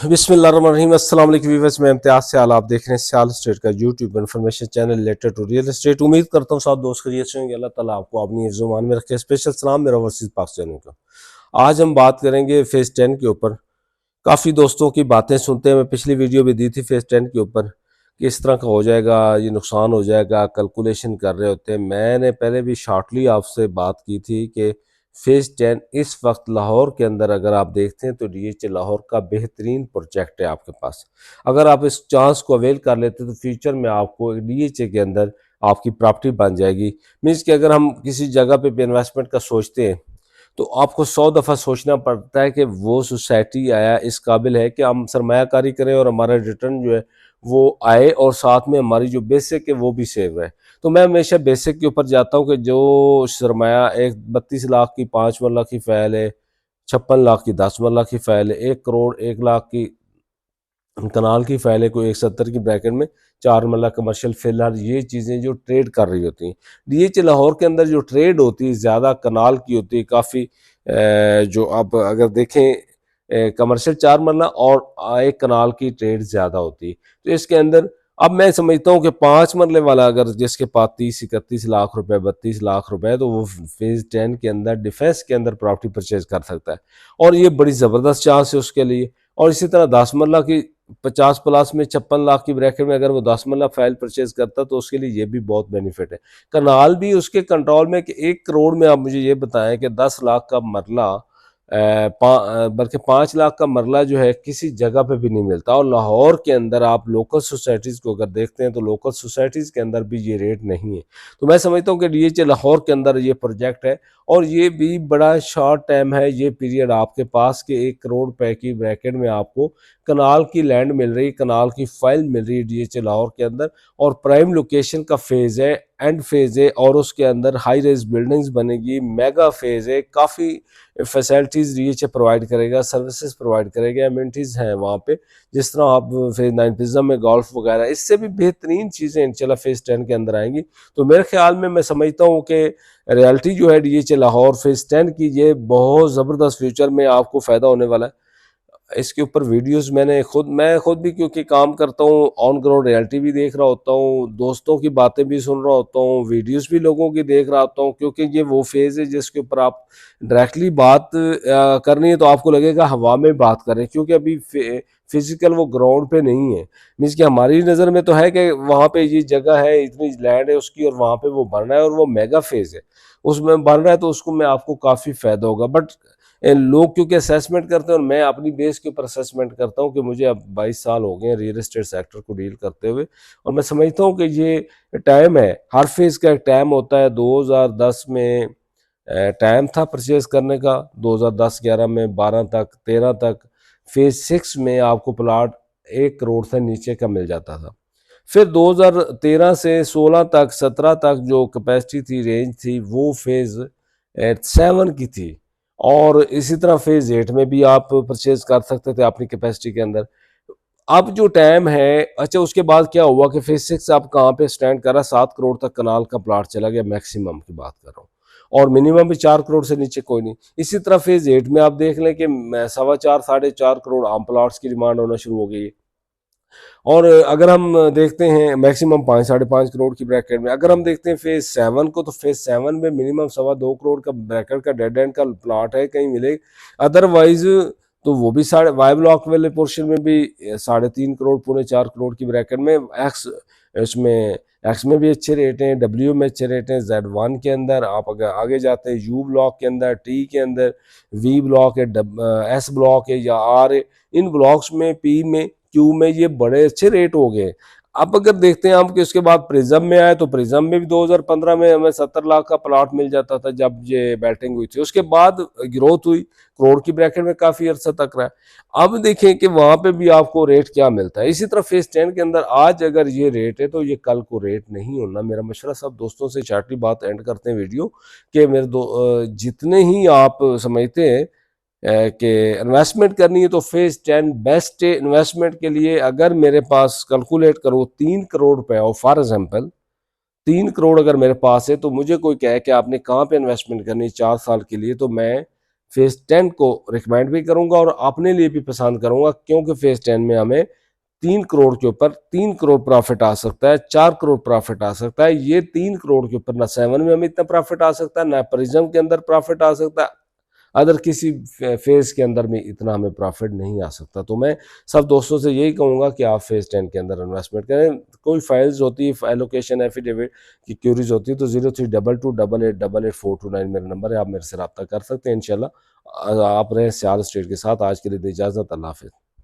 बिस्मिल्लाहिर्रहमानिर्रहीम। अस्सलाम वालेकुम व्यूअर्स, मैं इम्तियाज सियाल, आप देख रहे हैं सियाल स्टेट का YouTube information channel related to real estate. उम्मीद करता हूँ साथ दोस्त खैरियत से होंगे। अल्लाह ताला आपको अपनी हिफ्ज़-ओ-मान में रखे। स्पेशल सलाम मेरा ओवरसीज़ पाक चैनल का। आज हम बात करेंगे फेज़ 10 के ऊपर। काफ़ी दोस्तों की बातें सुनते हैं, मैं पिछली वीडियो भी दी थी फेज़ 10 के ऊपर कि इस तरह का हो जाएगा, ये नुकसान हो जाएगा, कैलकुलेशन कर रहे होते हैं। मैंने पहले भी शॉर्टली आपसे बात की थी कि फेज़ 10 इस वक्त लाहौर के अंदर अगर आप देखते हैं तो डीएचए लाहौर का बेहतरीन प्रोजेक्ट है आपके पास। अगर आप इस चांस को अवेल कर लेते तो फ्यूचर में आपको डीएचए के अंदर आपकी प्रॉपर्टी बन जाएगी। मीन्स कि अगर हम किसी जगह पे भी इन्वेस्टमेंट का सोचते हैं तो आपको 100 दफ़ा सोचना पड़ता है कि वो सोसाइटी आया इस काबिल है कि हम सरमायाकारी करें और हमारा रिटर्न जो है वो आए और साथ में हमारी जो बेसिक है वो भी सेव है। तो मैं हमेशा बेसिक के ऊपर जाता हूँ कि जो सरमाया एक 32 लाख की 5 मरला की फ़ाइल है, 56 लाख की 10 मरला की फ़ाइल है, 1 करोड़ 1 लाख की कनाल की फ़ाइल है, कोई 170 की ब्रैकेट में 4 मरला कमर्शियल फिलहाल ये चीज़ें जो ट्रेड कर रही होती हैं। डीएचए लाहौर के अंदर जो ट्रेड होती है ज़्यादा कनाल की होती है, काफ़ी जो आप अगर देखें कमर्शियल 4 मरला और एक कनाल की ट्रेड ज़्यादा होती है। तो इसके अंदर अब मैं समझता हूँ कि 5 मरले वाला अगर जिसके पास 30-31 लाख रुपए 32 लाख रुपए है तो वो फेज़ 10 के अंदर डिफेंस के अंदर प्रॉपर्टी परचेज कर सकता है और ये बड़ी ज़बरदस्त चांस है उसके लिए। और इसी तरह 10 मरला की 50 प्लस में 56 लाख की ब्रैकेट में अगर वो 10 मरला फाइल परचेज करता तो उसके लिए ये भी बहुत बेनिफिट है। कनाल भी उसके कंट्रोल में कि 1 करोड़ में आप मुझे ये बताएं कि 10 लाख का मरला बल्कि 5 लाख का मरला जो है किसी जगह पे भी नहीं मिलता। और लाहौर के अंदर आप लोकल सोसाइटीज़ को अगर देखते हैं तो लोकल सोसाइटीज़ के अंदर भी ये रेट नहीं है। तो मैं समझता हूँ कि डीएचए लाहौर के अंदर ये प्रोजेक्ट है और ये भी बड़ा शॉर्ट टाइम है ये पीरियड आपके पास के 1 करोड़ रुपए की ब्रैकेट में आपको कनाल की लैंड मिल रही, कनाल की फाइल मिल रही है डीएचए लाहौर के अंदर और प्राइम लोकेशन का फेज़ है, एंड फेज़ है और उसके अंदर हाई राइज बिल्डिंग्स बनेगी, मेगा फेज़ है, काफ़ी फैसिलिटीज़ डीएचए प्रोवाइड करेगा, सर्विसेज प्रोवाइड करेगा, एमिनिटीज़ हैं वहाँ पे जिस तरह आप फेज़ 9 पिज़्ज़ा में गोल्फ वगैरह इससे भी बेहतरीन चीज़ें इंशाल्लाह फेज़ 10 के अंदर आएंगी। तो मेरे ख्याल में मैं समझता हूँ कि रियलिटी जो है डीएचए लाहौर फेज़ 10 की ये बहुत ज़बरदस्त फ्यूचर में आपको फ़ायदा होने वाला है। इसके ऊपर वीडियोस मैं खुद भी क्योंकि काम करता हूँ, ऑन ग्राउंड रियलिटी भी देख रहा होता हूँ, दोस्तों की बातें भी सुन रहा होता हूँ, वीडियोस भी लोगों की देख रहा होता हूँ क्योंकि ये वो फेज़ है जिसके ऊपर आप डायरेक्टली बात करनी है तो आपको लगेगा हवा में बात कर रहे हैं क्योंकि अभी फिजिकल वो ग्राउंड पे नहीं है। मीन्स कि हमारी नज़र में तो है कि वहाँ पे ये जगह है, इतनी लैंड है उसकी और वहाँ पे वो बन रहा है और वो मेगा फेज़ है, उसमें बन रहा है तो उसको में आपको काफ़ी फ़ायदा होगा। बट लोग क्योंकि असेसमेंट करते हैं और मैं अपनी बेस के ऊपर असेसमेंट करता हूँ कि मुझे अब 22 साल हो गए हैं रियल एस्टेट सेक्टर को डील करते हुए और मैं समझता हूँ कि ये टाइम है, हर फेज़ का एक टाइम होता है। 2010 में टाइम था परचेज करने का, 2010-11 में 12 तक 13 तक फेज़ 6 में आपको प्लाट 1 करोड़ से नीचे का मिल जाता था। फिर 2013 से 16 तक 17 तक जो कैपेसिटी थी, रेंज थी, वो फेज़ 7 की थी और इसी तरह फेज़ 8 में भी आप परचेज कर सकते थे अपनी कैपेसिटी के अंदर। अब जो टाइम है, अच्छा उसके बाद क्या हुआ कि फेज़ 6 अब कहाँ पे स्टैंड कर रहा है, 7 करोड़ तक कनाल का प्लाट चला गया, मैक्सिमम की बात कर रहा हूँ और मिनिमम भी 4 करोड़ से नीचे कोई नहीं। इसी तरह फेज़ 8 में आप देख लें कि 4.25 साढ़े 4 करोड़ आम प्लाट्स की डिमांड होना शुरू हो गई है। और अगर हम देखते हैं मैक्सिमम 5 साढ़े 5 करोड़ की ब्रैकेट में, अगर हम देखते हैं फेज़ 7 को तो फेज़ 7 में मिनिमम 2.25 करोड़ का ब्रैकेट का डेड एंड का प्लाट है, कहीं मिले। अदरवाइज तो वो भी साढ़े वाई ब्लॉक वाले पोर्शन में भी 3.5 करोड़ पौने 4 करोड़ की ब्रैकेट में एक्स, इसमें एक्स में भी अच्छे रेट हैं, डब्ल्यू में अच्छे रेट हैं, Z1 के अंदर आप अगर आगे जाते हैं यू ब्लॉक के अंदर, टी के अंदर, वी ब्लॉक है, एस ब्लॉक है या आर है, इन ब्लॉक्स में, पी में, क्यू में ये बड़े अच्छे रेट हो गए। अब अगर देखते हैं हम कि उसके बाद प्रिज्म में आए तो प्रिज्म में भी 2015 में हमें 70 लाख का प्लॉट मिल जाता था जब ये बैटिंग हुई थी। उसके बाद ग्रोथ हुई, करोड़ की ब्रैकेट में काफ़ी अर्सा तक रहा है। अब देखें कि वहाँ पे भी आपको रेट क्या मिलता है। इसी तरह फेज़ 10 के अंदर आज अगर ये रेट है तो ये कल को रेट नहीं होना। मेरा मशवरा सब दोस्तों से चार्टली बात एंड करते हैं वीडियो कि जितने ही आप समझते हैं कि इन्वेस्टमेंट करनी है तो फेज़ 10 बेस्ट है इन्वेस्टमेंट के लिए। अगर मेरे पास कैलकुलेट करो 3 करोड़ रुपए हो, फॉर एग्जांपल 3 करोड़ अगर मेरे पास है तो मुझे कोई कहे कि आपने कहाँ पे इन्वेस्टमेंट करनी है 4 साल के लिए, तो मैं फेज़ 10 को रिकमेंड भी करूंगा और अपने लिए भी पसंद करूंगा, क्योंकि फेज़ 10 में हमें 3 करोड़ के ऊपर 3 करोड़ प्रॉफिट आ सकता है, 4 करोड़ प्रॉफिट आ सकता है। ये 3 करोड़ के ऊपर ना 7 में हमें इतना प्रॉफिट आ सकता है, ना प्रिज्म के अंदर प्रॉफिट आ सकता है, अदर किसी फेज के अंदर में इतना हमें प्रॉफिट नहीं आ सकता। तो मैं सब दोस्तों से यही कहूंगा कि आप फेज 10 के अंदर इन्वेस्टमेंट करें। कोई फाइल्स होती है, एलोकेशन एफिडेविट की क्यूरीज होती है तो 0322888849 मेरा नंबर है, आप मेरे से रब्ता कर सकते हैं। इंशाल्लाह आप रहें सियाल स्टेट के साथ। आज के लिए दी इजाज़त, अल्लाह हाफिज़।